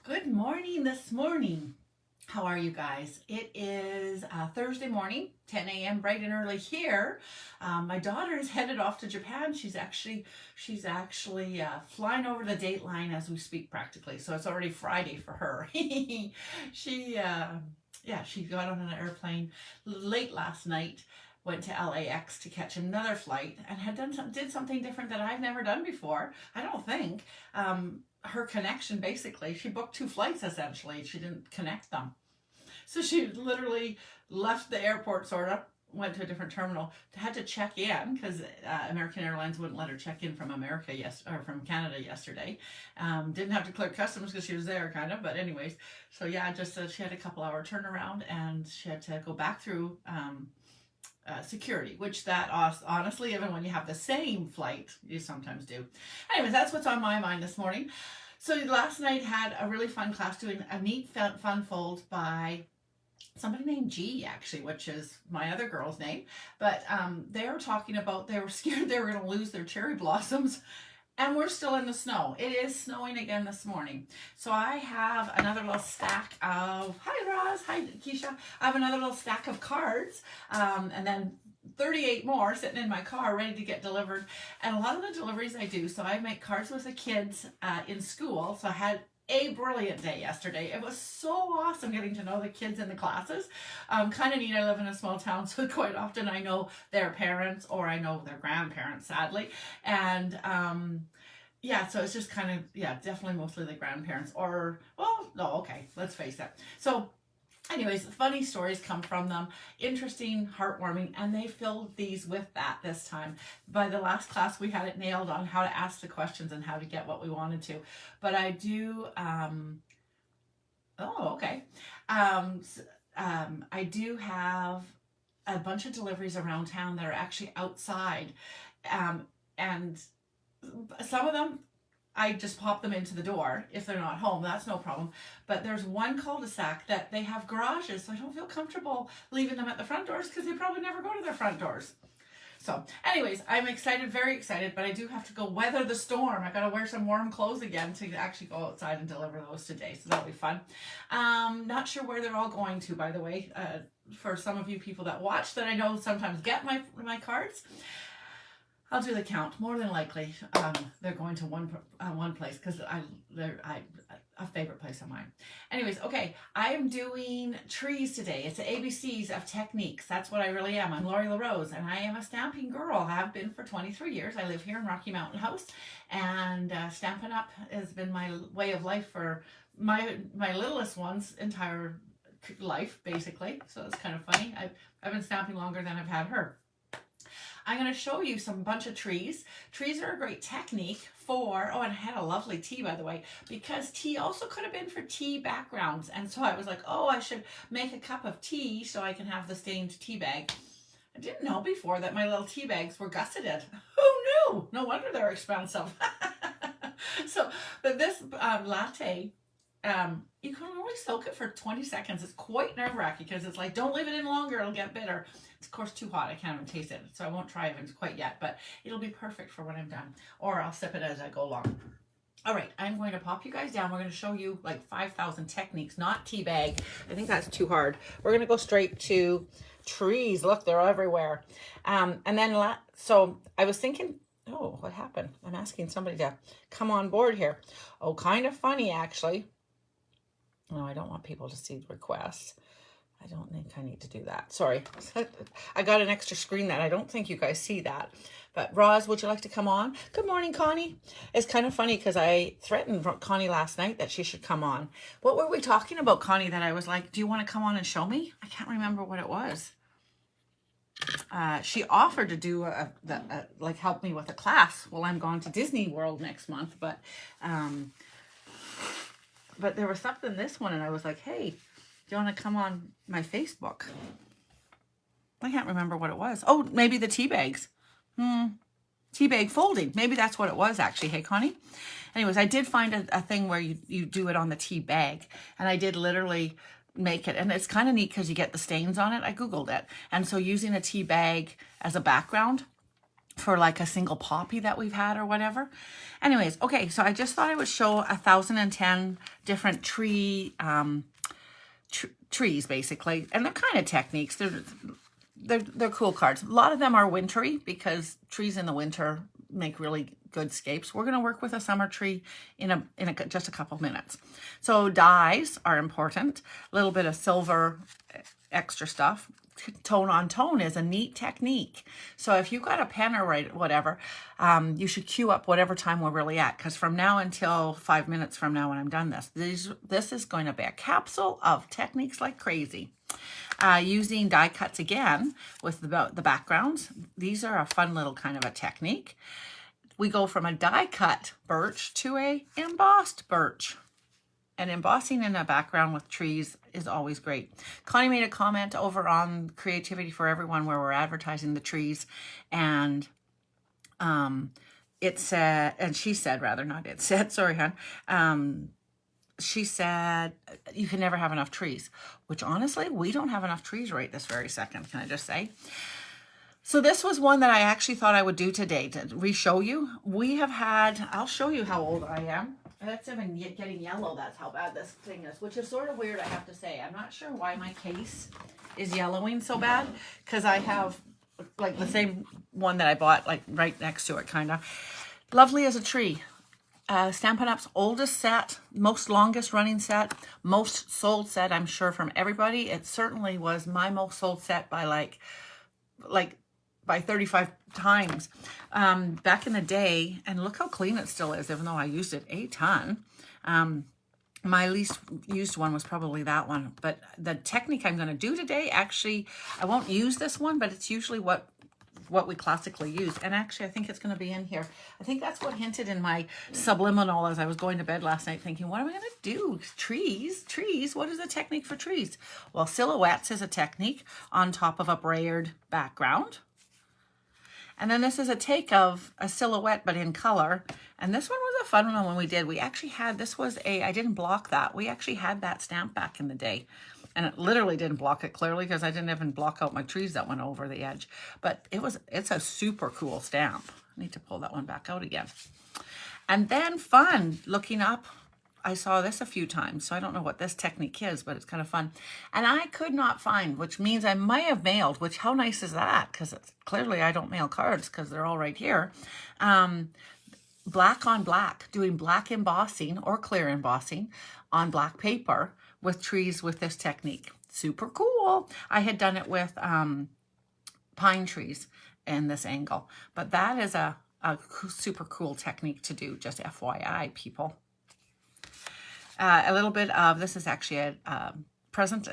Good morning this morning. How are you guys? It is Thursday morning, 10 a.m. bright and early here. My daughter is headed off to Japan. She's actually flying over the date line as we speak practically. So it's already Friday for her. She got on an airplane late last night, went to LAX to catch another flight, and did something different that I've never done before. I don't think. Her connection, basically, she booked two flights essentially. She didn't connect them. So she literally left the airport, sort of, went to a different terminal, had to check in because American Airlines wouldn't let her check in from from Canada yesterday. Didn't have to clear customs because she was there, kind of. But anyways, so yeah, just she had a couple-hour turnaround and she had to go back through security, which that honestly, even when you have the same flight, you sometimes do. Anyways, that's what's on my mind this morning. So last night had a really fun class doing a neat fun fold by somebody named G, actually, which is my other girl's name. But they were talking about they were scared they were going to lose their cherry blossoms. And we're still in the snow. It is snowing again this morning. So I have another little stack of, hi Roz, hi Keisha. I have another little stack of cards. And then 38 more sitting in my car ready to get delivered. And a lot of the deliveries I do, so I make cards with the kids in school. So I had a brilliant day yesterday. It was so awesome getting to know the kids in the classes. Kind of neat. I live in a small town, so quite often I know their parents or I know their grandparents, sadly. And yeah, so it's just kind of, yeah, definitely mostly the grandparents or, well, no, okay, let's face it. So anyways, funny stories come from them, interesting, heartwarming, and they filled these with that this time. By the last class, we had it nailed on how to ask the questions and how to get what we wanted to. But I do, oh, okay. I do have a bunch of deliveries around town that are actually outside. And some of them I just pop them into the door if they're not home. That's no problem. But there's one cul-de-sac that they have garages, so I don't feel comfortable leaving them at the front doors because they probably never go to their front doors. So anyways, I'm excited, very excited, but I do have to go weather the storm. I got to wear some warm clothes again to actually go outside and deliver those today. So that'll be fun. Not sure where they're all going to, by the way. For some of you people that watch that I know sometimes get my cards, I'll do the count. More than likely, they're going to one place because they're a favorite place of mine. Anyways, okay, I am doing trees today. It's the ABCs of techniques. That's what I really am. I'm Lori LaRose, and I am a stamping girl. I have been for 23 years. I live here in Rocky Mountain House, and Stampin' Up! Has been my way of life for my littlest one's entire life, basically. So it's kind of funny. I've been stamping longer than I've had her. I'm going to show you some bunch of trees. Trees are a great technique for, oh, and I had a lovely tea, by the way, because tea also could have been for tea backgrounds. And so I was like, oh, I should make a cup of tea so I can have the stained tea bag. I didn't know before that my little tea bags were gusseted. Who knew? No wonder they're expensive. So, but this latte, you can only soak it for 20 seconds. It's quite nerve-wracking because it's like, don't leave it in longer, it'll get bitter. It's of course too hot, I can't even taste it, so I won't try it quite yet, but it'll be perfect for when I'm done, or I'll sip it as I go along. All right, I'm going to pop you guys down. We're going to show you like 5,000 techniques, not tea bag. I think that's too hard. We're going to go straight to trees. Look, they're everywhere. And then, so I was thinking, oh, what happened? I'm asking somebody to come on board here. Oh, kind of funny, actually. No, I don't want people to see the requests. I don't think I need to do that. Sorry. I got an extra screen that I don't think you guys see that. But Roz, would you like to come on? Good morning, Connie. It's kind of funny because I threatened Connie last night that she should come on. What were we talking about, Connie, that I was like, do you want to come on and show me? I can't remember what it was. She offered to do like help me with a class while I'm gone to Disney World next month. But there was something this one, and I was like, hey, do you want to come on my Facebook? I can't remember what it was. Oh, maybe the tea bags. Tea bag folding. Maybe that's what it was, actually. Hey, Connie? Anyways, I did find a thing where you do it on the tea bag, and I did literally make it, and it's kind of neat because you get the stains on it. I Googled it, and so using a tea bag as a background for like a single poppy that we've had or whatever. Anyways, okay, so I just thought I would show 1,010 different trees basically, and they're kind of techniques. They're cool cards. A lot of them are wintry because trees in the winter make really good scapes. We're going to work with a summer tree in just a couple minutes. So dyes are important. A little bit of silver extra stuff. Tone on tone is a neat technique. So if you've got a pen or whatever, you should queue up whatever time we're really at, because from now until 5 minutes from now when I'm done this is going to be a capsule of techniques like crazy. Using die cuts again with the backgrounds. These are a fun little kind of a technique. We go from a die cut birch to a embossed birch. And embossing in a background with trees is always great. Connie made a comment over on Creativity for Everyone where we're advertising the trees, and it said, and she said, rather, not it said, sorry, hon. She said, you can never have enough trees, which honestly, we don't have enough trees right this very second, can I just say? So this was one that I actually thought I would do today to re-show you. We have had, I'll show you how old I am. That's even getting yellow. That's how bad this thing is, which is sort of weird, I have to say. I'm not sure why my case is yellowing so bad, because I have like the same one that I bought like right next to it, kind of. Lovely as a tree. Stampin' Up's oldest set, most longest running set, most sold set, I'm sure, from everybody. It certainly was my most sold set by like by 35 times back in the day. And look how clean it still is, even though I used it a ton. My least used one was probably that one. But the technique I'm going to do today, actually, I won't use this one, but it's usually what we classically use. And actually, I think it's going to be in here. I think that's what hinted in my subliminal as I was going to bed last night thinking, what am I going to do? Trees, what is the technique for trees? Well, silhouettes is a technique on top of a brayered background. And then this is a take of a silhouette, but in color. And this one was a fun one when we did. We actually had, I didn't block that. We actually had that stamp back in the day. And it literally didn't block it clearly because I didn't even block out my trees that went over the edge. But it's a super cool stamp. I need to pull that one back out again. And then fun, looking up, I saw this a few times, so I don't know what this technique is, but it's kind of fun. And I could not find, which means I might have mailed, which how nice is that? Because clearly I don't mail cards because they're all right here. Black on black, doing black embossing or clear embossing on black paper with trees with this technique. Super cool. I had done it with pine trees in this angle, but that is a super cool technique to do, just FYI, people. A little bit of, this is actually a present.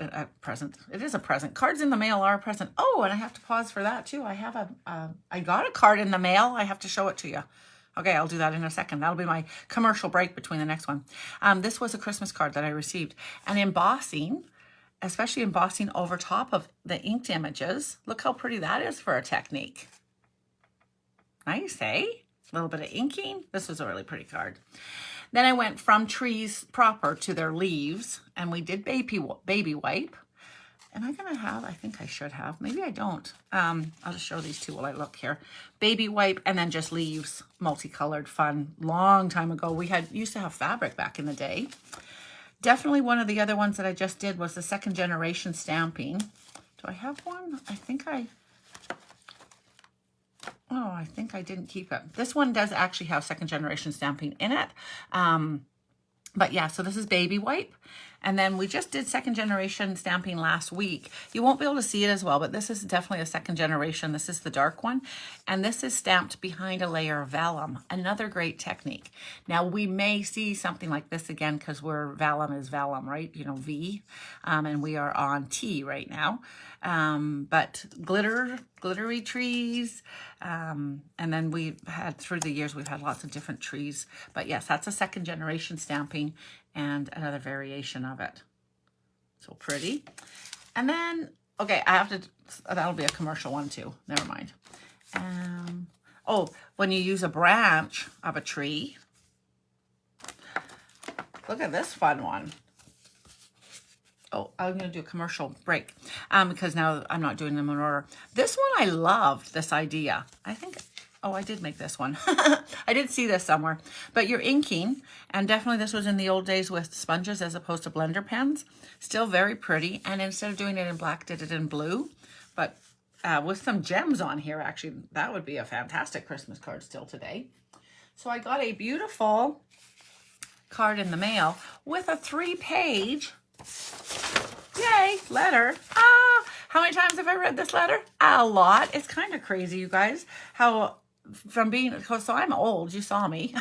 It is a present. Cards in the mail are a present. Oh, and I have to pause for that too. I have I got a card in the mail. I have to show it to you. Okay, I'll do that in a second. That'll be my commercial break between the next one. This was a Christmas card that I received. And embossing, especially embossing over top of the inked images. Look how pretty that is for a technique. Nice, eh? A little bit of inking. This was a really pretty card. Then I went from trees proper to their leaves, and we did baby wipe. Am I going to have? I think I should have. Maybe I don't. I'll just show these two while I look here. Baby wipe and then just leaves, multicolored, fun. Long time ago, we used to have fabric back in the day. Definitely one of the other ones that I just did was the second generation stamping. Do I have one? I think I didn't keep it. This one does actually have second generation stamping in it. But yeah, so this is baby wipe. And then we just did second generation stamping last week. You won't be able to see it as well, but this is definitely a second generation. This is the dark one. And this is stamped behind a layer of vellum. Another great technique. Now we may see something like this again because vellum is vellum, right? You know, V. And we are on T right now. But glittery trees. And then through the years, we've had lots of different trees. But yes, that's a second generation stamping and another variation of it. So pretty. And then, okay, that'll be a commercial one too. Never mind. When you use a branch of a tree, look at this fun one. Oh, I'm going to do a commercial break because now I'm not doing them in order. This one, I loved this idea. I think Oh, I did make this one. I did see this somewhere. But you're inking, and definitely this was in the old days with sponges as opposed to blender pens. Still very pretty. And instead of doing it in black, did it in blue. But with some gems on here, actually, that would be a fantastic Christmas card still today. So I got a beautiful card in the mail with a 3-page, yay, letter. How many times have I read this letter? A lot. It's kind of crazy, you guys, how from being, so I'm old, you saw me.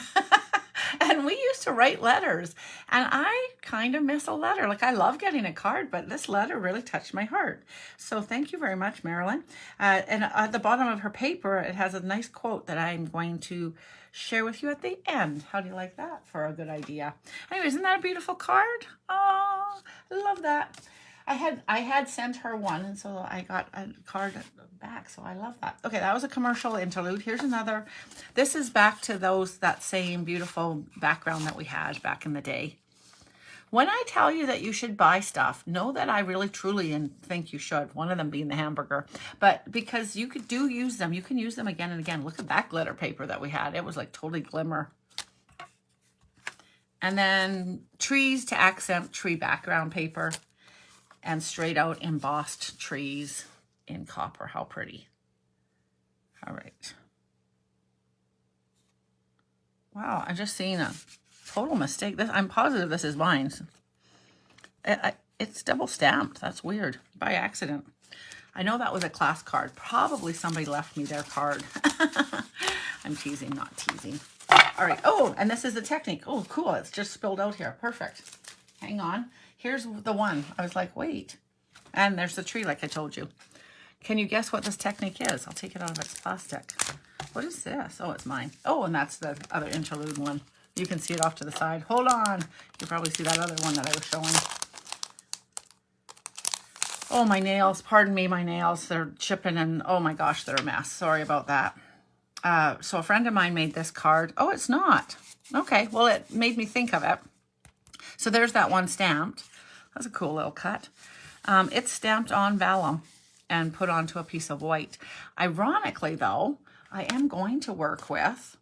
And we used to write letters, and I kind of miss a letter. Like, I love getting a card, but this letter really touched my heart. So thank you very much, Marilyn. And at the bottom of her paper, it has a nice quote that I'm going to share with you at the end. How do you like that for a good idea? Anyway, isn't that a beautiful card? Oh, I love that. I had sent her one, and so I got a card back, so I love that. Okay, that was a commercial interlude. Here's another. This is back to that same beautiful background that we had back in the day. When I tell you that you should buy stuff, know that I really truly and think you should. One of them being the hamburger. But because you do use them, you can use them again and again. Look at that glitter paper that we had. It was like totally glimmer. And then trees to accent tree background paper. And straight out embossed trees in copper. How pretty. All right. Wow, I just seen a total mistake. I'm positive this is mine. It's double stamped. That's weird. By accident. I know that was a class card. Probably somebody left me their card. I'm teasing, not teasing. All right. Oh, and this is the technique. Oh, cool. It's just spilled out here. Perfect. Hang on. Here's the one. I was like, wait. And there's the tree like I told you. Can you guess what this technique is? I'll take it out of its plastic. What is this? Oh, it's mine. Oh, and that's the other interlude one. You can see it off to the side. Hold on. You can probably see that other one that I was showing. Oh, my nails. Pardon me, my nails. They're chipping and oh my gosh, they're a mess. Sorry about that. So a friend of mine made this card. Oh, it's not. Okay, well, it made me think of it. So there's that one stamped. That's a cool little cut. It's stamped on vellum and put onto a piece of white. Ironically, though, I am going to work with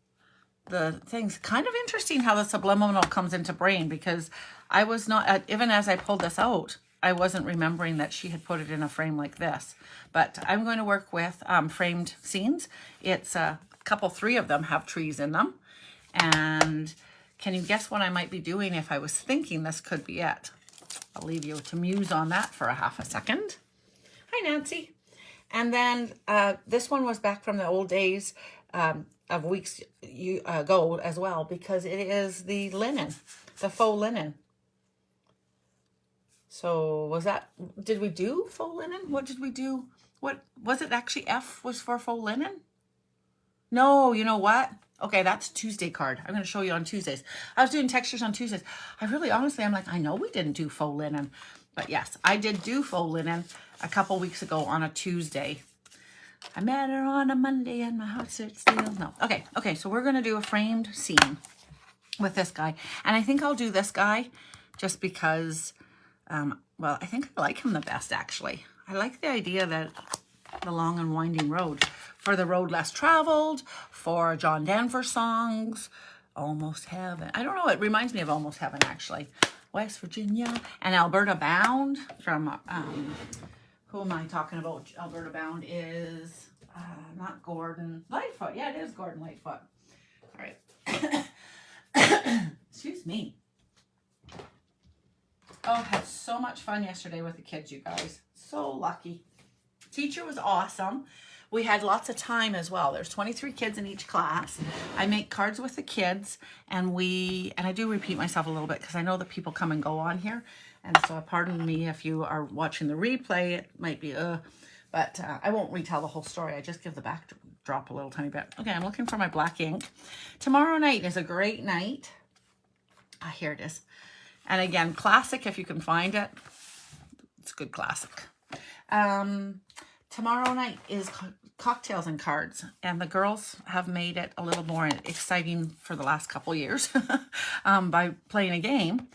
the things. Kind of interesting how the subliminal comes into brain, because I was not, even as I pulled this out, I wasn't remembering that she had put it in a frame like this. But I'm going to work with framed scenes. It's a couple, 3 of them have trees in them. And can you guess what I might be doing if I was thinking this could be it? I'll leave you to muse on that for a half a second. Hi, Nancy. And then this one was back from the old days of weeks ago as well, because it is the linen, the faux linen. So did we do faux linen? What did we do? What was it actually? F was for faux linen? No, you know what? Okay, that's Tuesday card. I'm going to show you on Tuesdays. I was doing textures on Tuesdays. I'm like, I know we didn't do faux linen. But yes, I did do faux linen a couple weeks ago on a Tuesday. I met her on a Monday and my heart stood still. No. Okay, so we're going to do a framed scene with this guy. And I think I'll do this guy just because, well, I think I like him the best, actually. I like the idea that the long and winding road. For the road less traveled, for John Denver songs, Almost Heaven. I don't know, it reminds me of Almost Heaven, actually. West Virginia and Alberta Bound from, who am I talking about? Alberta Bound is, not Gordon Lightfoot. Yeah, it is Gordon Lightfoot. All right. Excuse me. Oh, I had so much fun yesterday with the kids, you guys. So lucky. Teacher was awesome. We had lots of time as well. There's 23 kids in each class. I make cards with the kids, and I do repeat myself a little bit because I know that people come and go on here. And so pardon me if you are watching the replay, it might be, but I won't retell the whole story. I just give the backdrop a little tiny bit. Okay, I'm looking for my black ink. Tomorrow night is a great night. Ah, here it is. And again, classic if you can find it. It's a good classic. Tomorrow night is cocktails and cards, and the girls have made it a little more exciting for the last couple years by playing a game.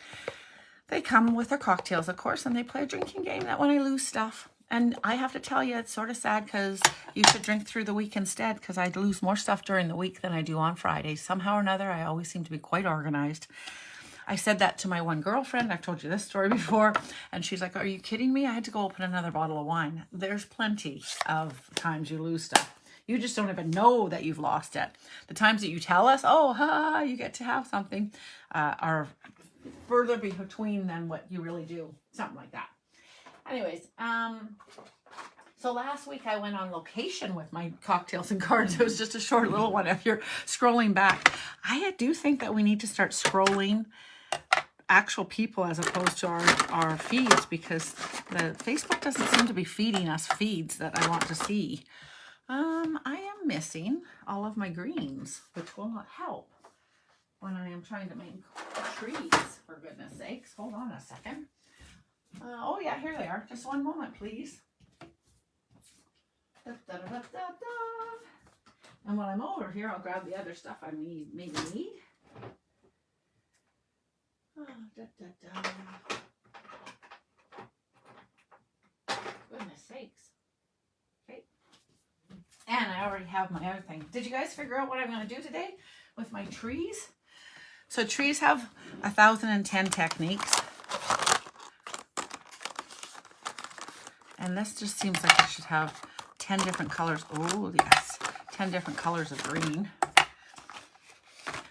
They come with their cocktails, of course, and they play a drinking game that when I lose stuff. And I have to tell you, it's sort of sad because you should drink through the week instead, because I lose more stuff during the week than I do on Fridays. Somehow or another, I always seem to be quite organized. I said that to my one girlfriend. I've told you this story before. And she's like, are you kidding me? I had to go open another bottle of wine. There's plenty of times you lose stuff. You just don't even know that you've lost it. The times that you tell us, oh, you get to have something, are further between than what you really do. Something like that. Anyways, so last week I went on location with my cocktails and cards. It was just a short little one. If you're scrolling back, I do think that we need to start scrolling actual people as opposed to our feeds, because the Facebook doesn't seem to be feeding us feeds that I want to see. I am missing all of my greens, which will not help when I am trying to make trees, for goodness sakes. Hold on a second. Oh yeah, here they are. Just one moment, please. Da, da, da, da, da. And when I'm over here, I'll grab the other stuff I maybe need. Oh, da, da, da. Goodness sakes. Okay. And I already have my other thing. Did you guys figure out what I'm going to do today with my trees? So trees have 1,010 techniques. And this just seems like it should have 10 different colors. Oh, yes. 10 different colors of green.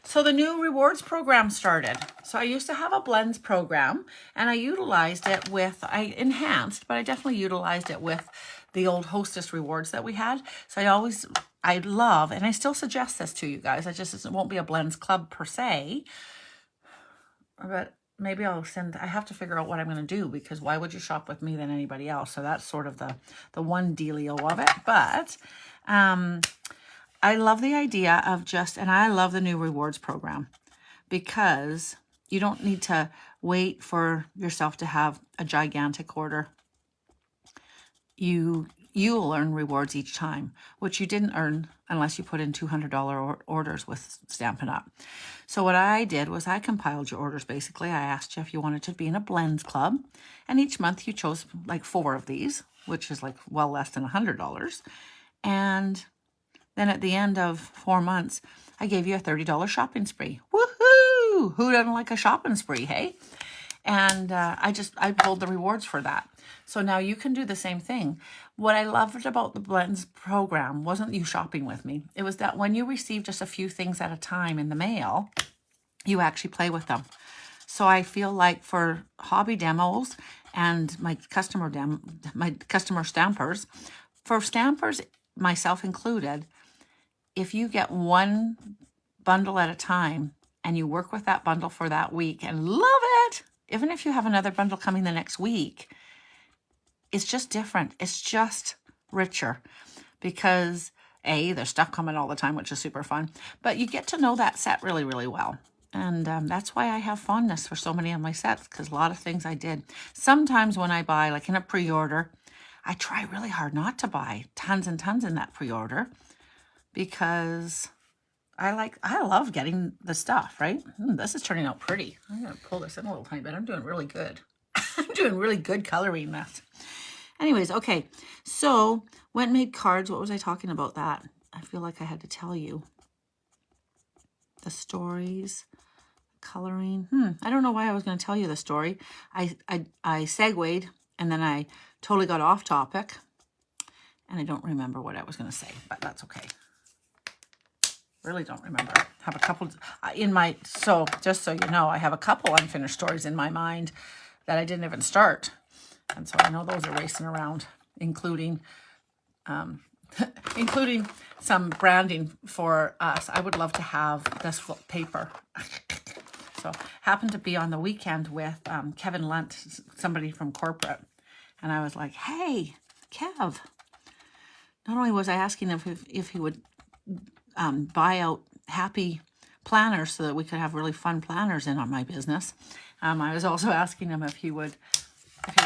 So the new rewards program started. So I used to have a blends program, and I utilized it with, I enhanced, but I definitely utilized it with the old hostess rewards that we had. So I love, and I still suggest this to you guys. It won't be a blends club per se, but maybe I have to figure out what I'm going to do, because why would you shop with me than anybody else? So that's sort of the one dealio of it. But I love the idea of and I love the new rewards program, because you don't need to wait for yourself to have a gigantic order. You'll earn rewards each time, which you didn't earn unless you put in $200 orders with Stampin' Up. So what I did was I compiled your orders. Basically, I asked you if you wanted to be in a blends club, and each month you chose like 4 of these, which is like well less than $100. And then at the end of 4 months, I gave you a $30 shopping spree. Woohoo! Who doesn't like a shopping spree, hey? And I pulled the rewards for that. So now you can do the same thing. What I loved about the blends program wasn't you shopping with me. It was that when you receive just a few things at a time in the mail, you actually play with them. So I feel like for hobby demos and my customer stampers, for stampers, myself included, if you get one bundle at a time and you work with that bundle for that week and love it, even if you have another bundle coming the next week, it's just different. It's just richer, because there's stuff coming all the time, which is super fun, but you get to know that set really, really well. And that's why I have fondness for so many of my sets, because a lot of things I did. Sometimes when I buy, like in a pre-order, I try really hard not to buy tons and tons in that pre-order, because I love getting the stuff, right? This is turning out pretty. I'm going to pull this in a little tiny bit. I'm doing really good. I'm doing really good coloring this. Anyways, okay. So went and made cards. What was I talking about that? I feel like I had to tell you. The stories, coloring. I don't know why I was going to tell you the story. I segued, and then I totally got off topic, and I don't remember what I was going to say, but that's okay. Really don't remember. Have a couple so just so you know, I have a couple unfinished stories in my mind that I didn't even start. And so I know those are racing around, including some branding for us. I would love to have this paper. So happened to be on the weekend with Kevin Lunt, somebody from corporate. And I was like, hey, Kev. Not only was I asking him if he would buy out happy planners so that we could have really fun planners in on my business. I was also asking him if he would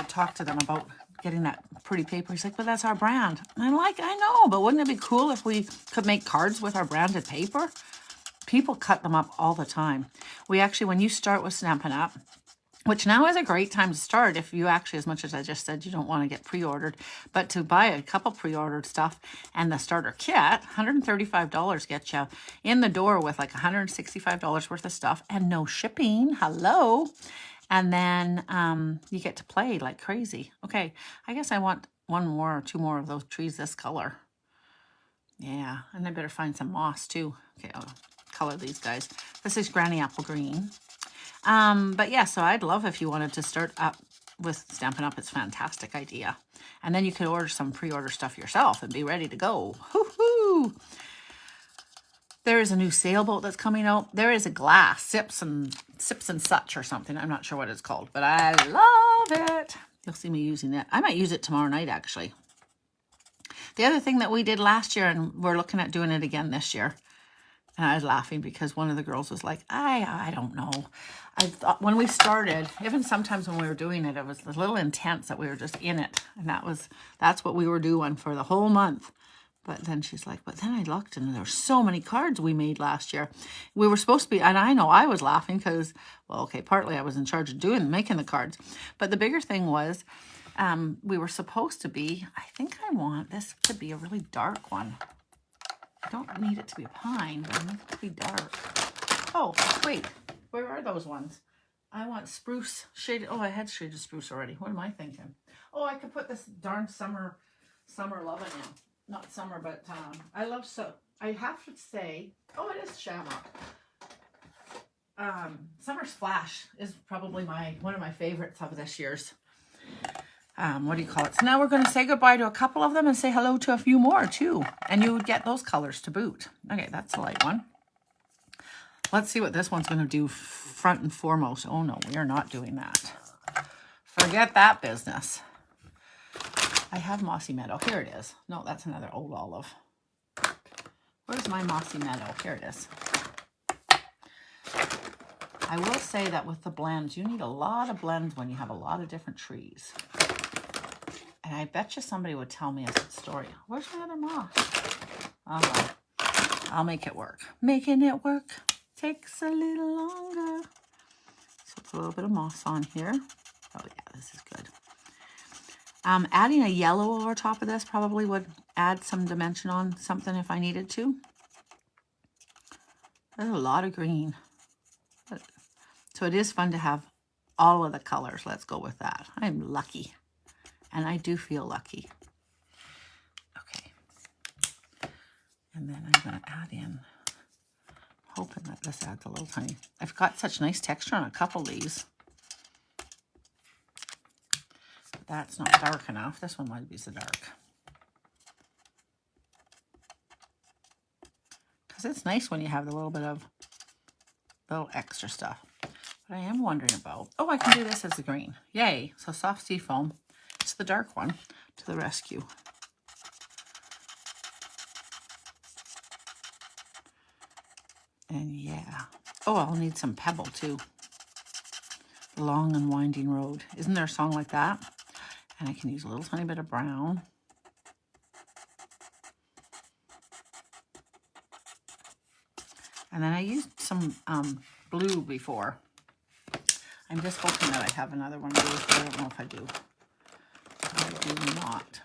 talk to them about getting that pretty paper. He's like, but that's our brand. And I'm like, I know, but wouldn't it be cool if we could make cards with our branded paper? People cut them up all the time. We actually, when you start with Stampin' Up, which now is a great time to start if you actually, as much as I just said, you don't want to get pre-ordered, but to buy a couple pre-ordered stuff and the starter kit, $135 gets you in the door with like $165 worth of stuff and no shipping. Hello. And then you get to play like crazy. Okay, I guess I want one more or two more of those trees this color. Yeah, and I better find some moss too. Okay, I'll color these guys. This is Granny Apple Green. But yeah, so I'd love if you wanted to start up with Stampin' Up. It's a fantastic idea. And then you could order some pre-order stuff yourself and be ready to go. Hoo-hoo! There is a new sailboat that's coming out. There is a glass, Sips and Such or something. I'm not sure what it's called, but I love it. You'll see me using it. I might use it tomorrow night, actually. The other thing that we did last year, and we're looking at doing it again this year, and I was laughing because one of the girls was like, I don't know. I thought when we started, even sometimes when we were doing it, it was a little intense that we were just in it. And that's what we were doing for the whole month. But then she's like, but then I looked and there were so many cards we made last year. We were supposed to be, and I know I was laughing because, well, okay, partly I was in charge of making the cards. But the bigger thing was, we were supposed to be, I think I want this to be a really dark one. I don't need it to be a pine, but I need it to be dark. Oh, wait, where are those ones? I want spruce shaded. Oh, I had shaded spruce already. What am I thinking? Oh, I could put this darn summer lovin' in. Not summer, but I love I have to say, oh, it is Shamrock. Summer Splash is probably one of my favorites of this year's. What do you call it? So now we're going to say goodbye to a couple of them and say hello to a few more too. And you would get those colors to boot. Okay, that's a light one. Let's see what this one's going to do front and foremost. Oh no, we are not doing that. Forget that business. I have Mossy Meadow. Here it is. No, that's another old olive. Where's my Mossy Meadow? Here it is. I will say that with the blends, you need a lot of blends when you have a lot of different trees. And I bet you somebody would tell me a story. Where's my other moss? Oh, well, I'll make it work. Making it work takes a little longer. So put a little bit of moss on here. Oh yeah, this is good. Adding a yellow over top of this probably would add some dimension on something if I needed to. There's a lot of green. So it is fun to have all of the colors. Let's go with that. I'm lucky. And I do feel lucky. Okay. And then I'm going to add in, hoping that this adds a little tiny. I've got such nice texture on a couple of these. But that's not dark enough. This one might be so dark. Because it's nice when you have the little bit of little extra stuff. But I am wondering about, oh, I can do this as the green. Yay. So soft sea foam. It's the dark one to the rescue. And yeah. Oh, I'll need some pebble too. The long and winding road. Isn't there a song like that? And I can use a little tiny bit of brown. And then I used some blue before. I'm just hoping that I have another one of these, but I don't know if I do. I do not.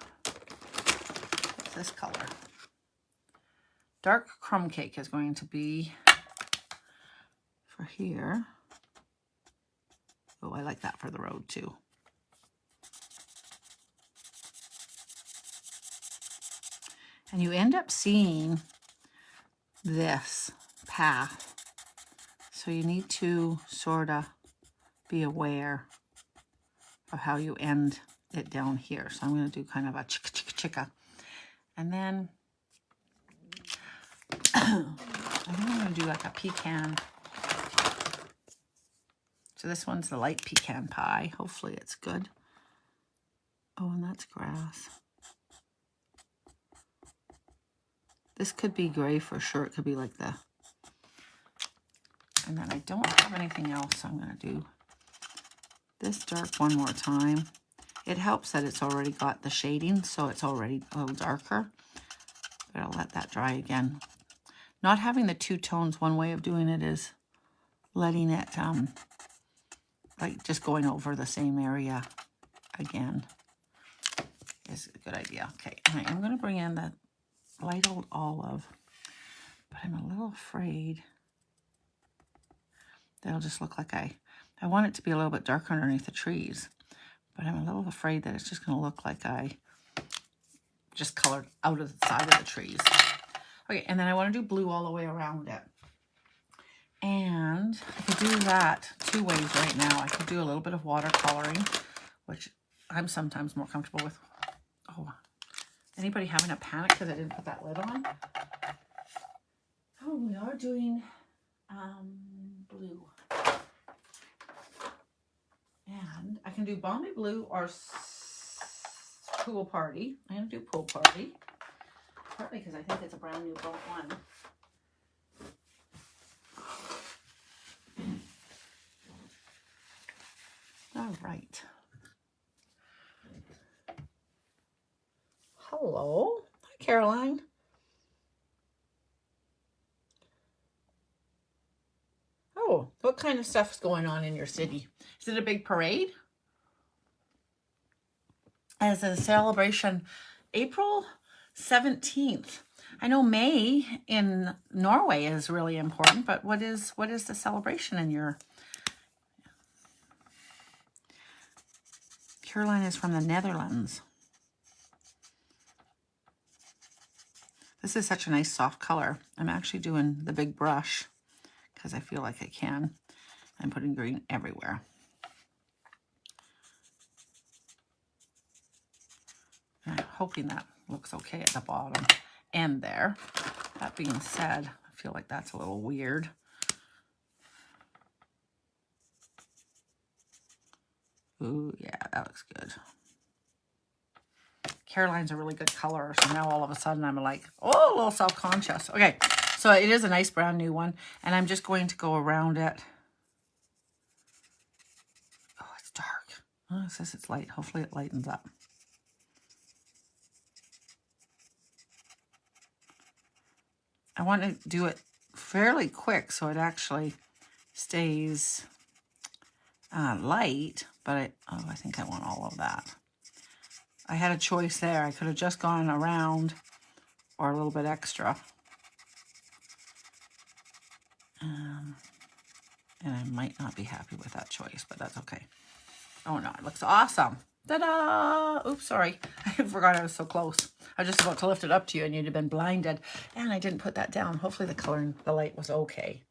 What's this color? Dark crumb cake is going to be for here. Oh, I like that for the road too. And you end up seeing this path. So you need to sort of be aware of how you end it down here. So I'm going to do kind of a chicka chicka chicka. And then I think I'm going to do like a pecan. So this one's the light pecan pie. Hopefully it's good. Oh, and that's grass. This could be gray for sure. It could be like the... And then I don't have anything else. So I'm going to do this dark one more time. It helps that it's already got the shading, so it's already a little darker. But I'll let that dry again. Not having the two tones, one way of doing it is letting it like just going over the same area again is a good idea. Okay, and I'm going to bring in that light old olive, but I'm a little afraid that'll just look like I want it to be a little bit darker underneath the trees, but I'm a little afraid that it's just going to look like I just colored out of the side of the trees. Okay, and then I want to do blue all the way around it. And I could do that two ways right now. I could do a little bit of watercoloring, which I'm sometimes more comfortable with. Oh, anybody having a panic because I didn't put that lid on? Oh, we are doing blue. And I can do Balmy Blue or Pool Party. I'm going to do Pool Party. Partly because I think it's a brand new one. All right. Hello. Hi, Caroline. Oh, what kind of stuff is going on in your city? Is it a big parade? As a celebration, April 17th. I know May in Norway is really important, but what is the celebration in your... Caroline is from the Netherlands. This is such a nice soft color. I'm actually doing the big brush because I feel like I can. I'm putting green everywhere. And I'm hoping that looks okay at the bottom and there. That being said, I feel like that's a little weird. Ooh, yeah, that looks good. Caroline's a really good color, so now all of a sudden I'm like, oh, a little self-conscious. Okay, so it is a nice brand new one, and I'm just going to go around it. Oh, it's dark. Oh, it says it's light. Hopefully it lightens up. I want to do it fairly quick so it actually stays light, but I think I want all of that. I had a choice there. I could have just gone around or a little bit extra. And I might not be happy with that choice, but that's okay. Oh no, it looks awesome. Ta-da! Oops, sorry. I forgot I was so close. I was just about to lift it up to you and you'd have been blinded. And I didn't put that down. Hopefully the color and the light was okay.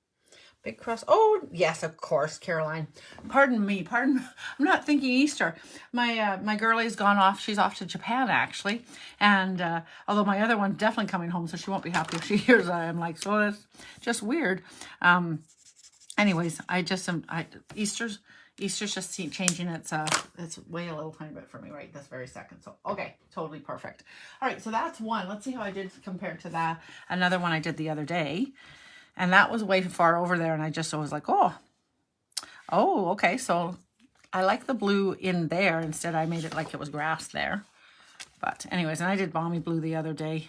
Big cross. Oh, yes, of course, Caroline. Pardon me. Pardon. I'm not thinking Easter. My girlie's gone off. She's off to Japan, actually. And although my other one's definitely coming home, so she won't be happy if she hears that. I'm like, so it's just weird. Anyways, Easter's just changing its way a little tiny bit for me right this very second. So, okay, totally perfect. All right, so that's one. Let's see how I did compared to that. Another one I did the other day. And that was way far over there, and I just was like, oh, okay. So I like the blue in there. Instead, I made it like it was grass there. But anyways, and I did Balmy Blue the other day.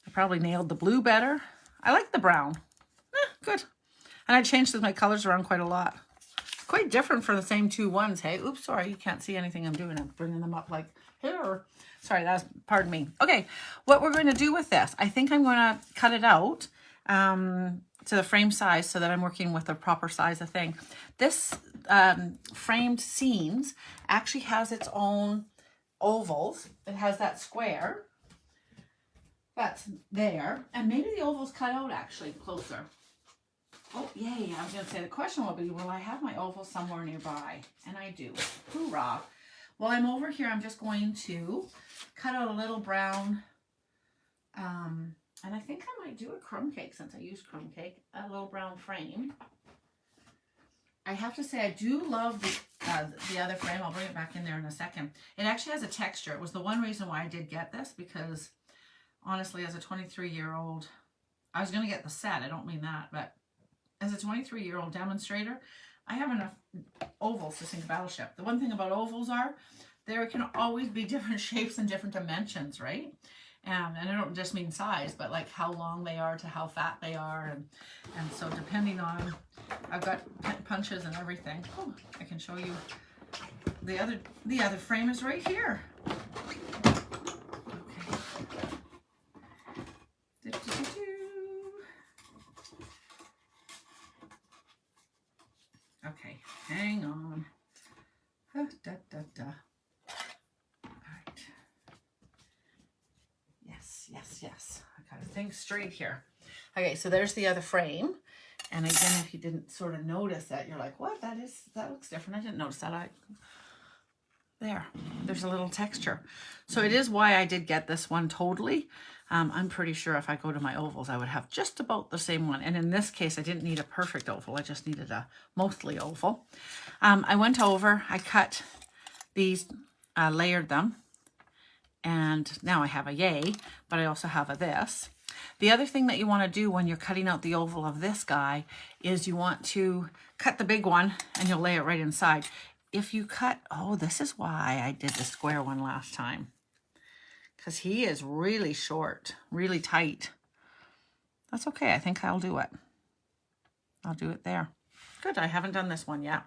I probably nailed the blue better. I like the brown. Good. And I changed my colors around quite a lot. Quite different for the same two ones, hey? Oops, sorry, you can't see anything I'm doing. I'm bringing them up like here. Sorry, pardon me. Okay, what we're going to do with this, I think I'm going to cut it out to the frame size so that I'm working with the proper size of thing. This framed scenes actually has its own ovals. It has that square that's there, and maybe the oval's cut out actually closer. Oh, yay. I was going to say, the question will be, will I have my oval somewhere nearby? And I do. Hoorah. While I'm over here, I'm just going to cut out a little brown, and I think I might do a crumb cake since I used crumb cake, a little brown frame. I have to say, I do love the other frame. I'll bring it back in there in a second. It actually has a texture. It was the one reason why I did get this, because honestly, as a 23-year-old, I was going to get the set. I don't mean that, but as a 23-year-old demonstrator, I have enough ovals to sink a battleship. The one thing about ovals are, there can always be different shapes and different dimensions, right? And I don't just mean size, but like how long they are to how fat they are. And so depending on, I've got punches and everything. Oh, I can show you the other frame is right here. Okay, hang on. All right. Yes. I gotta think straight here. Okay, so there's the other frame. And again, if you didn't sort of notice that, you're like, what? That looks different. I didn't notice that. There's a little texture. So it is why I did get this one totally. I'm pretty sure if I go to my ovals, I would have just about the same one. And in this case, I didn't need a perfect oval. I just needed a mostly oval. I went over, I cut these, layered them. And now I have a yay, but I also have a this. The other thing that you want to do when you're cutting out the oval of this guy is you want to cut the big one and you'll lay it right inside. If you cut, oh, this is why I did the square one last time. Because he is really short, really tight. That's okay. I think I'll do it. I'll do it there. Good. I haven't done this one yet.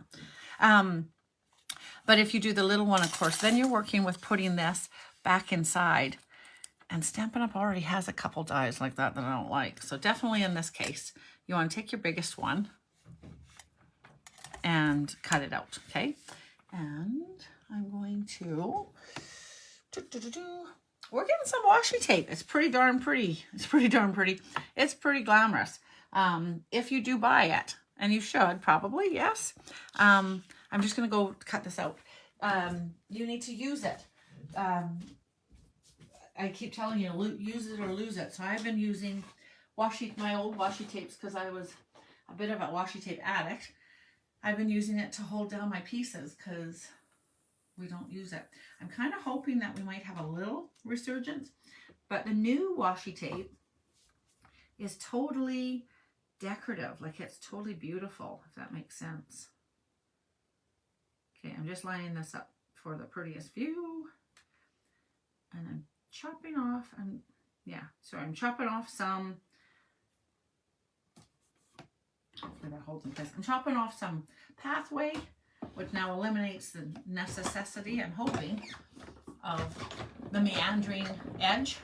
But if you do the little one, of course, then you're working with putting this back inside. And Stampin' Up! Already has a couple dies like that I don't like. So definitely in this case, you want to take your biggest one and cut it out, okay? And I'm going to... We're getting some washi tape. It's pretty darn pretty. It's pretty glamorous. If you do buy it, and you should probably, yes. I'm just going to go cut this out. You need to use it. I keep telling you, use it or lose it. So I've been using my old washi tapes because I was a bit of a washi tape addict. I've been using it to hold down my pieces because we don't use it. I'm kind of hoping that we might have a little resurgence, but the new washi tape is totally decorative. Like it's totally beautiful, if that makes sense. Okay, I'm just lining this up for the prettiest view. And I'm chopping off, I'm chopping off some, hopefully that holds in place. I'm chopping off some pathway, which now eliminates the necessity, I'm hoping, of the meandering edge,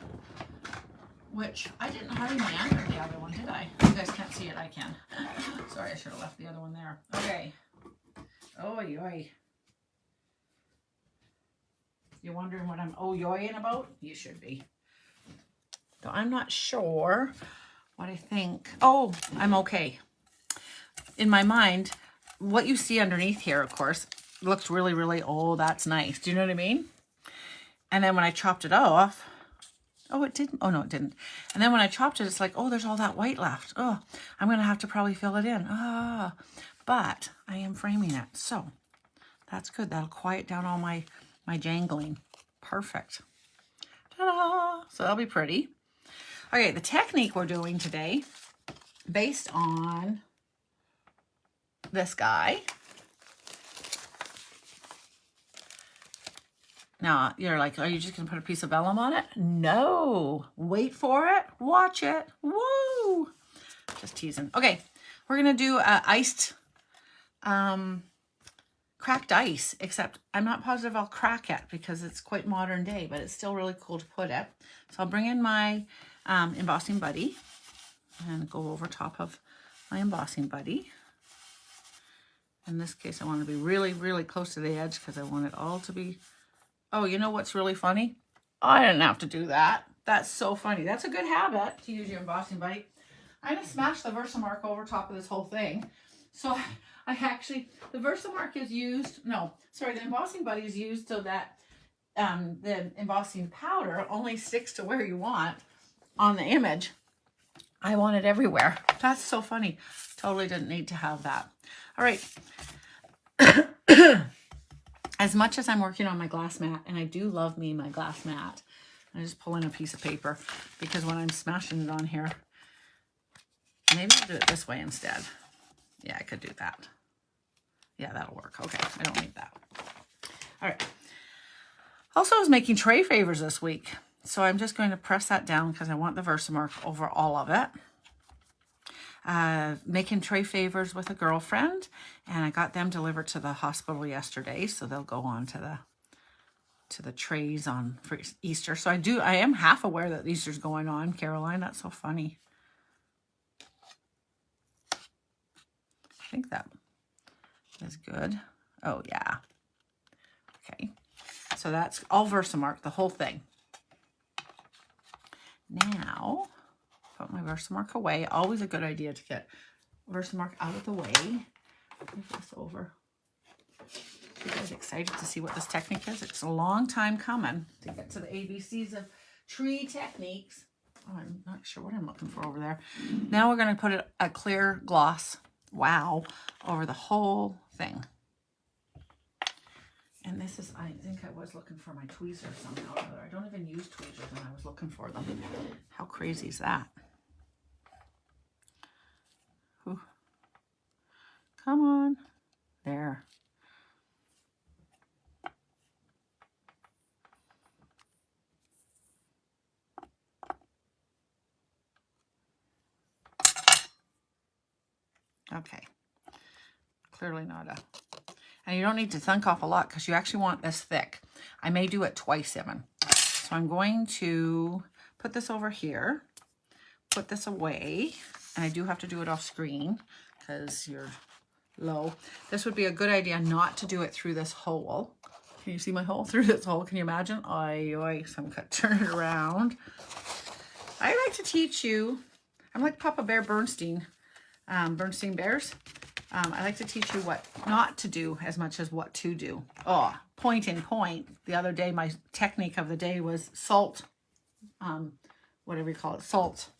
which I didn't hardly meander the other one, did I? You guys can't see it, I can. Sorry, I should have left the other one there. Okay. Oy, oy. You're wondering what I'm oh-yoing about? You should be. So I'm not sure what I think. Oh, I'm okay. In my mind, what you see underneath here, of course, looks really, really, oh, that's nice. Do you know what I mean? And then when I chopped it off, oh, it didn't. Oh, no, it didn't. And then when I chopped it, it's like, oh, there's all that white left. Oh, I'm going to have to probably fill it in. But I am framing it. So that's good. That'll quiet down all my jangling. Perfect. Ta-da! So that'll be pretty. Okay, the technique we're doing today, based on this guy. Now, you're like, are you just going to put a piece of vellum on it? No. Wait for it. Watch it. Woo! Just teasing. Okay, we're going to do iced... cracked ice, except I'm not positive I'll crack it because it's quite modern day, but it's still really cool to put it. So I'll bring in my embossing buddy and go over top of my embossing buddy. In this case, I want to be really, really close to the edge because I want it all to be... Oh, you know what's really funny? I didn't have to do that. That's so funny. That's a good habit to use your embossing buddy. I'm going to smash the Versamark over top of this whole thing. So I actually, the Versamark is used, the embossing buddy is used so that the embossing powder only sticks to where you want on the image. I want it everywhere. That's so funny. Totally didn't need to have that. All right. As much as I'm working on my glass mat, and I do love me my glass mat, I just pull in a piece of paper because when I'm smashing it on here, maybe I'll do it this way instead. Yeah, I could do that. Yeah, that'll work. Okay, I don't need that. All right. Also, I was making tray favors this week. So I'm just going to press that down because I want the Versamark over all of it. Making tray favors with a girlfriend, and I got them delivered to the hospital yesterday, so they'll go on to the trays on for Easter. So I am half aware that Easter's going on, Caroline. That's so funny. I think that is good. Oh yeah. Okay. So that's all Versamark, the whole thing. Now, put my Versamark away. Always a good idea to get Versamark out of the way. Move this over. You guys excited to see what this technique is? It's a long time coming to get to the ABCs of tree techniques. Oh, I'm not sure what I'm looking for over there. Now we're going to put a clear gloss, wow, over the whole thing. And this is, I think I was looking for my tweezers somehow or other. I don't even use tweezers when I was looking for them. How crazy is that? Whew. Come on. There. Okay. Clearly not a... And you don't need to thunk off a lot because you actually want this thick. I may do it twice even. So I'm going to put this over here, put this away, and I do have to do it off screen because you're low. This would be a good idea not to do it through this hole. Can you see my hole through this hole? Can you imagine? Oy, so I'm going to turn it around. I like to teach you. I'm like Papa Bear Bernstein, Bernstein Bears. I like to teach you what not to do as much as what to do. Oh, point in point. The other day, my technique of the day was salt. Whatever you call it, salt.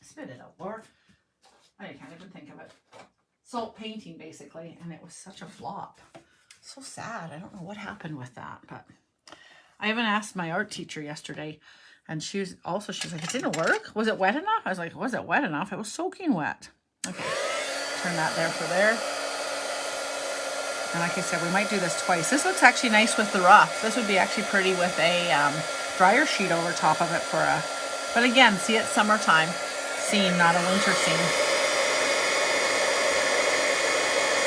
Spit it out, Lord. I can't even think of it. Salt painting, basically, and it was such a flop. So sad. I don't know what happened with that, but I even asked my art teacher yesterday, and she's like, it didn't work. Was it wet enough? I was like, was it wet enough? It was soaking wet. Okay. Turn that there for there. And like I said, we might do this twice. This looks actually nice with the rough. This would be actually pretty with a dryer sheet over top of it for a... But again, see, it's summertime scene, not a winter scene.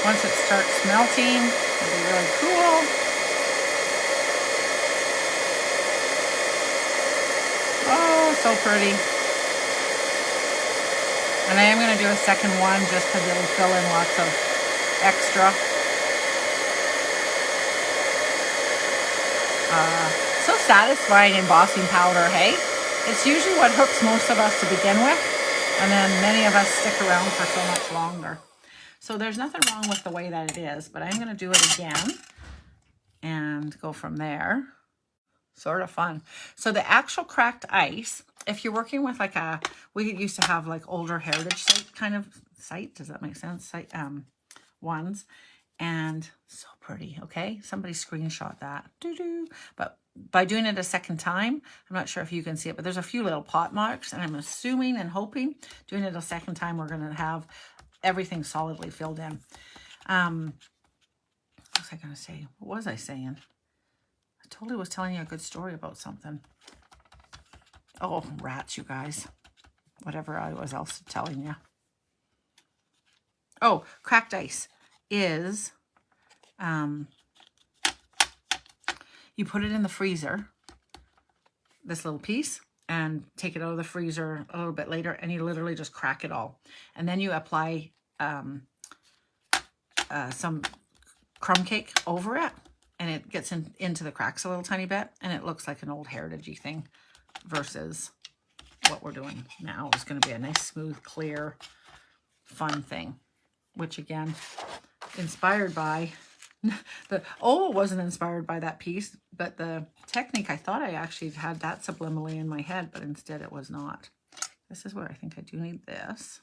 Once it starts melting, it'll be really cool. Oh, so pretty. And I am going to do a second one just because it'll fill in lots of extra. So satisfying embossing powder, hey? It's usually what hooks most of us to begin with. And then many of us stick around for so much longer. So there's nothing wrong with the way that it is. But I'm going to do it again and go from there. Sort of fun. So the actual cracked ice, if you're working with like we used to have like older heritage site kind of site, does that make sense? Site ones, and so pretty. Okay, somebody screenshot that. But by doing it a second time, I'm not sure if you can see it, but there's a few little pot marks, and I'm assuming and hoping doing it a second time we're going to have everything solidly filled in. What was I going to say? What was I saying? I totally was telling you a good story about something. Oh, rats, you guys. Whatever I was else telling you. Oh, cracked ice is, you put it in the freezer, this little piece, and take it out of the freezer a little bit later, and you literally just crack it all. And then you apply some crumb cake over it, and it gets into the cracks a little tiny bit, and it looks like an old heritagey thing versus what we're doing now is going to be a nice, smooth, clear, fun thing, which again, inspired by the oval wasn't inspired by that piece, but the technique, I thought I actually had that subliminally in my head, but instead it was not. This is where I think I do need this.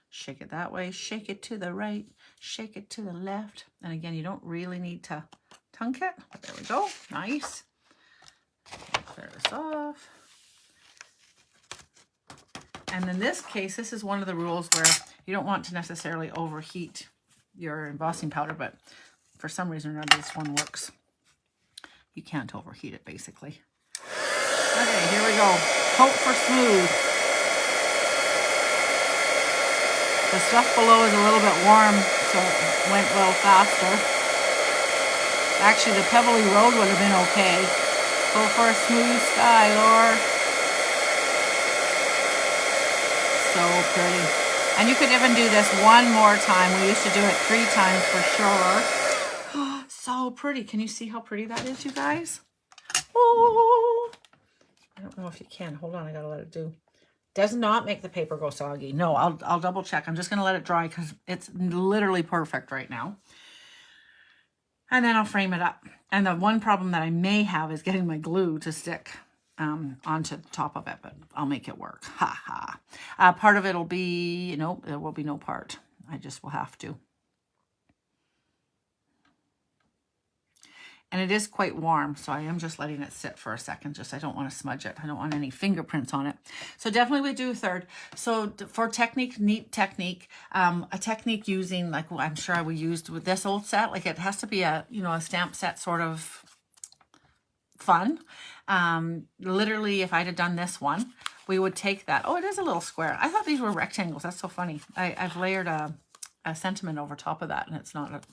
Shake it that way, shake it to the right, shake it to the left. And again, you don't really need to tunk it, but there we go. Nice. Okay, clear this off. And in this case, this is one of the rules where you don't want to necessarily overheat your embossing powder, but for some reason or another, this one works You can't overheat it, basically. Okay, here we go. Hope for smooth. The stuff below is a little bit warm, so it went a little faster. Actually, the pebbly road would have been okay. Go for a smooth sky, Laura. So pretty. And you could even do this one more time. We used to do it 3 times for sure. So pretty. Can you see how pretty that is, you guys? Oh, I don't know if you can. Hold on, I gotta let it do. Does not make the paper go soggy. No, I'll double check. I'm just gonna let it dry because it's literally perfect right now. And then I'll frame it up. And the one problem that I may have is getting my glue to stick onto the top of it, but I'll make it work. Ha ha. Part of it will be, no, there will be no part. I just will have to. And it is quite warm, so I am just letting it sit for a second. I don't want to smudge it. I don't want any fingerprints on it. So definitely we do a third. So for technique, neat technique, a technique using, like I'm sure we used with this old set, like it has to be a, you know, a stamp set sort of fun. Literally, if I'd have done this one, we would take that. Oh, it is a little square. I thought these were rectangles. That's so funny. I've layered a sentiment over top of that, and it's not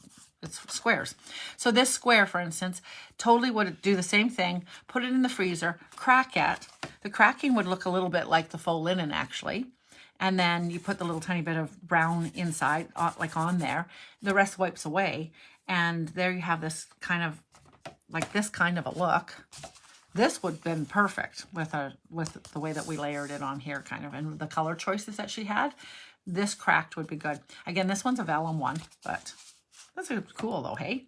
it's squares. So this square, for instance, totally would do the same thing. Put it in the freezer, crack it. The cracking would look a little bit like the faux linen, actually. And then you put the little tiny bit of brown inside, like on there. The rest wipes away. And there you have this kind of, like this kind of a look. This would have been perfect with the way that we layered it on here, kind of, and the color choices that she had. This cracked would be good. Again, this one's a vellum one, but that's cool though, hey?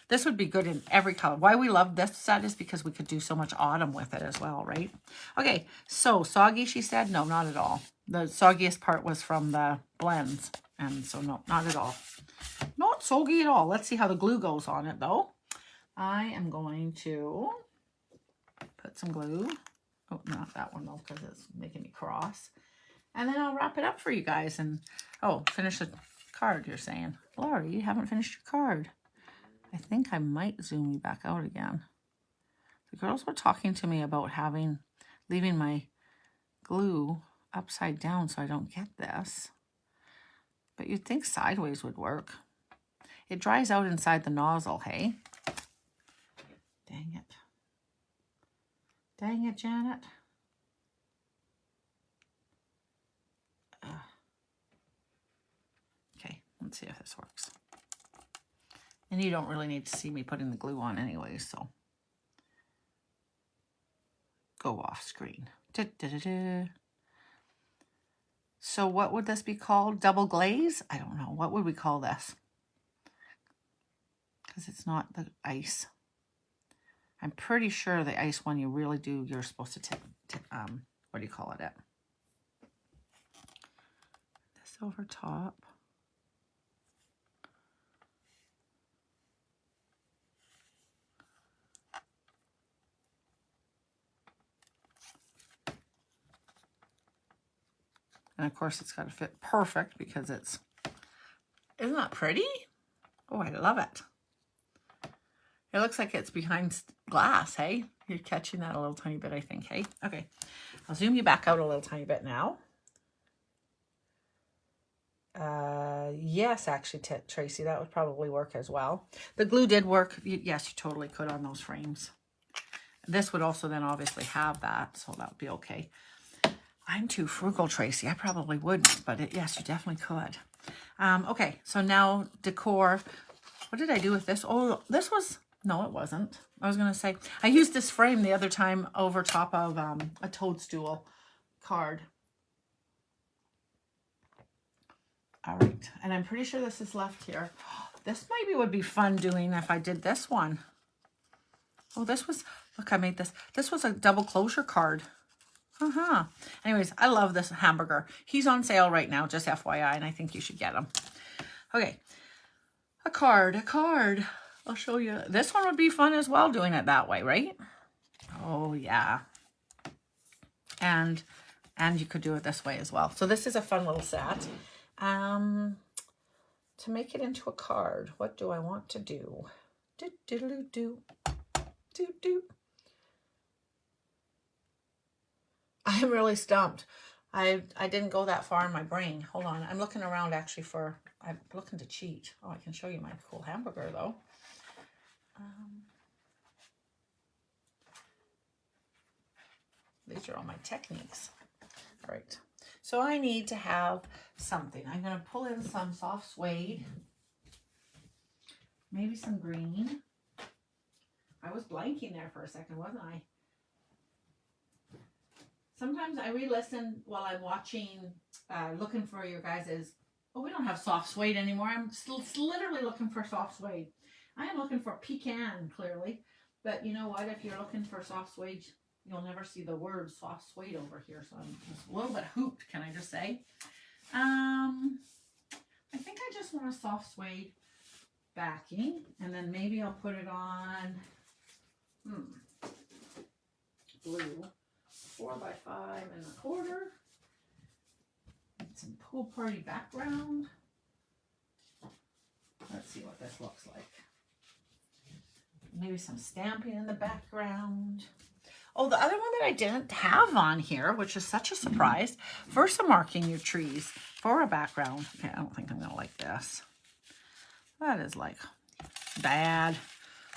This would be good in every color. Why we love this set is because we could do so much autumn with it as well, right? Okay, so soggy, she said? No, not at all. The soggiest part was from the blends, and so no, not at all. Not soggy at all. Let's see how the glue goes on it though. I am going to put some glue. Oh, not that one though, because it's making me cross. And then I'll wrap it up for you guys. And, oh, finish the card, you're saying. Laurie, you haven't finished your card. I think I might zoom you back out again. The girls were talking to me about leaving my glue upside down so I don't get this. But you'd think sideways would work. It dries out inside the nozzle, hey? Dang it. Dang it, Janet. Okay, let's see if this works. And you don't really need to see me putting the glue on anyway, so go off screen. Da, da, da, da. So what would this be called? Double glaze? I don't know. What would we call this? Because it's not the ice. I'm pretty sure the ice one you're supposed to what do you call it? This over top. And of course it's got to fit perfect because isn't that pretty? Oh, I love it. It looks like it's behind glass, hey? You're catching that a little tiny bit, I think, hey? Okay, I'll zoom you back out a little tiny bit now. Yes, actually, Tracy, that would probably work as well. The glue did work. Yes, you totally could on those frames. This would also then obviously have that, so that would be okay. I'm too frugal, Tracy. I probably wouldn't, but yes, you definitely could. Okay, so now decor. What did I do with this? Oh, this was... No, it wasn't. I was going to say, I used this frame the other time over top of a toadstool card. All right. And I'm pretty sure this is left here. This maybe would be fun doing if I did this one. Oh, this was, look, I made this. This was a double closure card. Anyways, I love this hamburger. He's on sale right now, just FYI, and I think you should get him. Okay. A card. I'll show you. This one would be fun as well, doing it that way, right? Oh, yeah. And you could do it this way as well. So this is a fun little set. To make it into a card, what do I want to do? Doot, doot. I'm really stumped. I didn't go that far in my brain. Hold on. I'm looking around actually for, I'm looking to cheat. Oh, I can show you my cool hamburger though. These are all my techniques. All right. So I need to have something. I'm going to pull in some soft suede. Maybe some green. I was blanking there for a second, wasn't I? Sometimes I re-listen while I'm watching, looking for your guys's, oh, we don't have soft suede anymore. I'm still literally looking for soft suede. I am looking for pecan, clearly. But you know what? If you're looking for soft suede, you'll never see the word soft suede over here. So I'm just a little bit hooped, can I just say. I think I just want a soft suede backing. And then maybe I'll put it on blue. 4x5 1/4. Some pool party background. Let's see what this looks like. Maybe some stamping in the background. Oh, the other one that I didn't have on here, which is such a surprise, Versa marking your trees for a background. Okay, I don't think I'm gonna like this. That is like bad,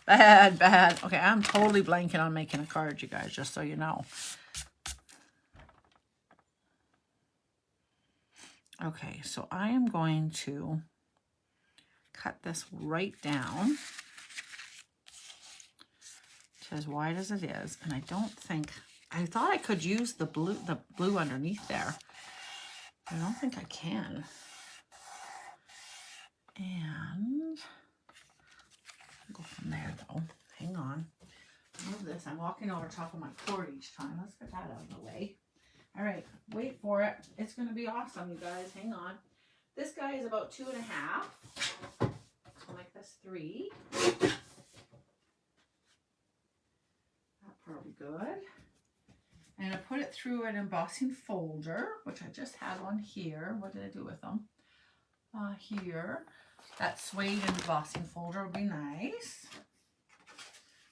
bad, bad. Okay, I'm totally blanking on making a card, you guys, just so you know. Okay, so I am going to cut this right down to as wide as it is, and I don't think, I thought I could use the blue underneath there. I don't think I can. And I'll go from there though. Hang on. Love this. I'm walking over top of my cord each time. Let's get that out of the way. All right, wait for it. It's going to be awesome, you guys. Hang on. This guy is about 2.5. I'll make this 3. That's probably good. And I put it through an embossing folder, which I just had one here. What did I do with them? Here. That suede embossing folder would be nice.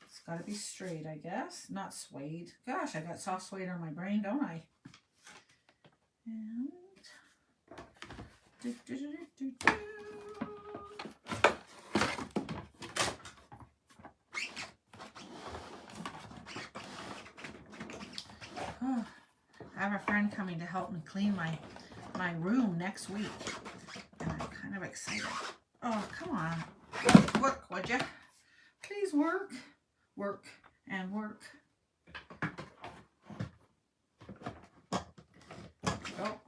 It's got to be straight, I guess. Not suede. Gosh, I got soft suede on my brain, don't I? And oh, I have a friend coming to help me clean my room next week, and I'm kind of excited. Oh, come on, work, would you? Please work, work, and work. Oh.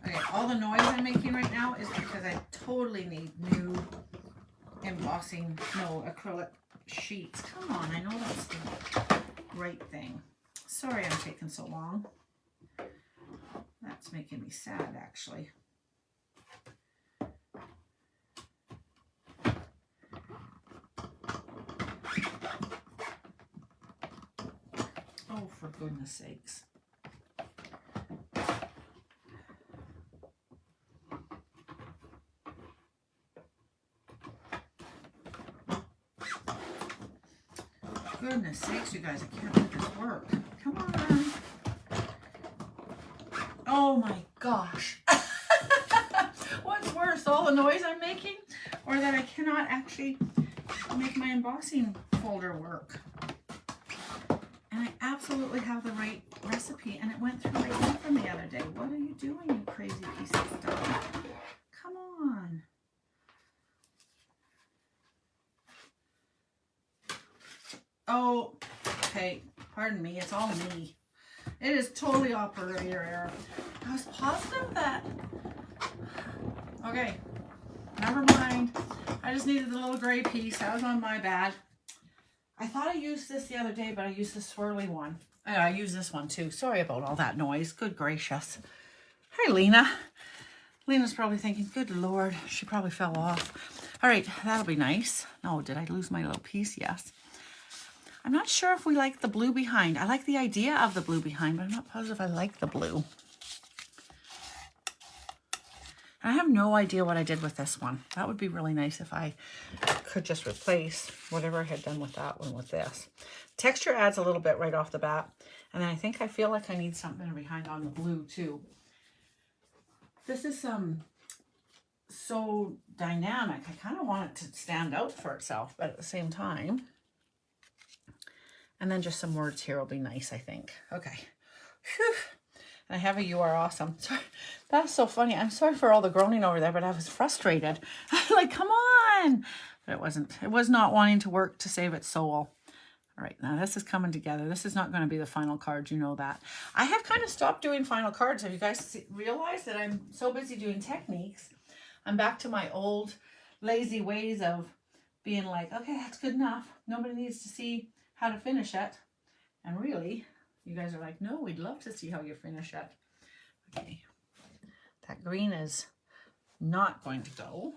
Okay, all the noise I'm making right now is because I totally need new embossing, no, acrylic sheets. Come on, I know that's the right thing. Sorry I'm taking so long. That's making me sad, actually. Oh, for goodness sakes. Goodness sakes, you guys, I can't make this work. Come on. Oh my gosh. What's worse, all the noise I'm making, or that I cannot actually make my embossing folder work? And I absolutely have the right recipe, and it went through right in from the other day. What are you doing, you crazy piece of stuff? Come on. Oh, okay, pardon me, it's all me. It is totally operator error. I was positive that, okay, never mind. I just needed the little gray piece. That was on my bad. I thought I used this the other day, but I used the swirly one. I used this one too. Sorry about all that noise. Good gracious. Hi, Lena. Lena's probably thinking, good Lord, she probably fell off. All right, that'll be nice. No, did I lose my little piece? Yes. I'm not sure if we like the blue behind. I like the idea of the blue behind, but I'm not positive I like the blue. And I have no idea what I did with this one. That would be really nice if I could just replace whatever I had done with that one with this. Texture adds a little bit right off the bat. And then I feel like I need something behind on the blue too. This is so dynamic. I kind of want it to stand out for itself, but at the same time. And then just some words here will be nice, I think. Okay. Whew. And I have a "You are awesome." Sorry, that's so funny. I'm sorry for all the groaning over there, but I was frustrated. Like, come on. But it wasn't. It was not wanting to work to save its soul. All right, now this is coming together. This is not going to be the final card. You know that. I have kind of stopped doing final cards. Have you guys realized that I'm so busy doing techniques? I'm back to my old lazy ways of being like, okay, that's good enough. Nobody needs to see how to finish it. And really, you guys are like, no, we'd love to see how you finish it. Okay, that green is not going to go.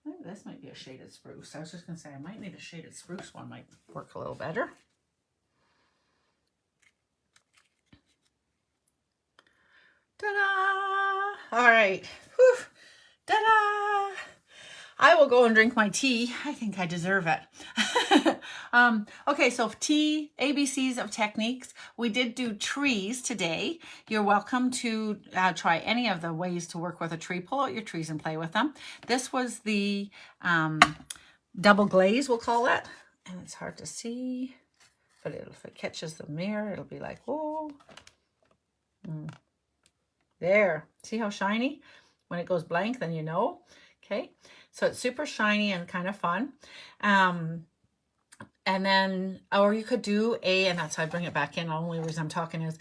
Maybe this might be a shaded spruce. I was just going to say I might need a shaded spruce one. Might work a little better. Ta-da! All right. Whew. Ta-da! I will go and drink my tea. I think I deserve it. Okay, so tea, ABCs of techniques. We did do trees today. You're welcome to try any of the ways to work with a tree. Pull out your trees and play with them. This was the double glaze, we'll call it. And it's hard to see, but if it catches the mirror, it'll be like, oh. There. See how shiny? When it goes blank, then you know. Okay. So it's super shiny and kind of fun. And then, or you could do and that's how I bring it back in. The only reason I'm talking is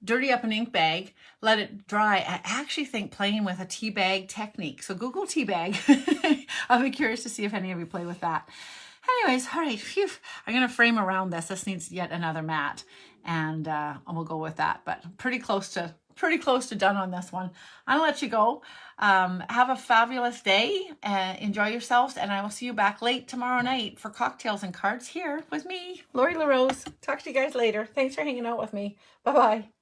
dirty up an ink bag, let it dry. I actually think playing with a tea bag technique. So Google tea bag. I'll be curious to see if any of you play with that. Anyways, all right. Phew. I'm going to frame around this. This needs yet another mat. And we'll go with that. But pretty close to done on this one. I'll let you go. Have a fabulous day. Enjoy yourselves. And I will see you back late tomorrow night for cocktails and cards here with me, Lori LaRose. Talk to you guys later. Thanks for hanging out with me. Bye-bye.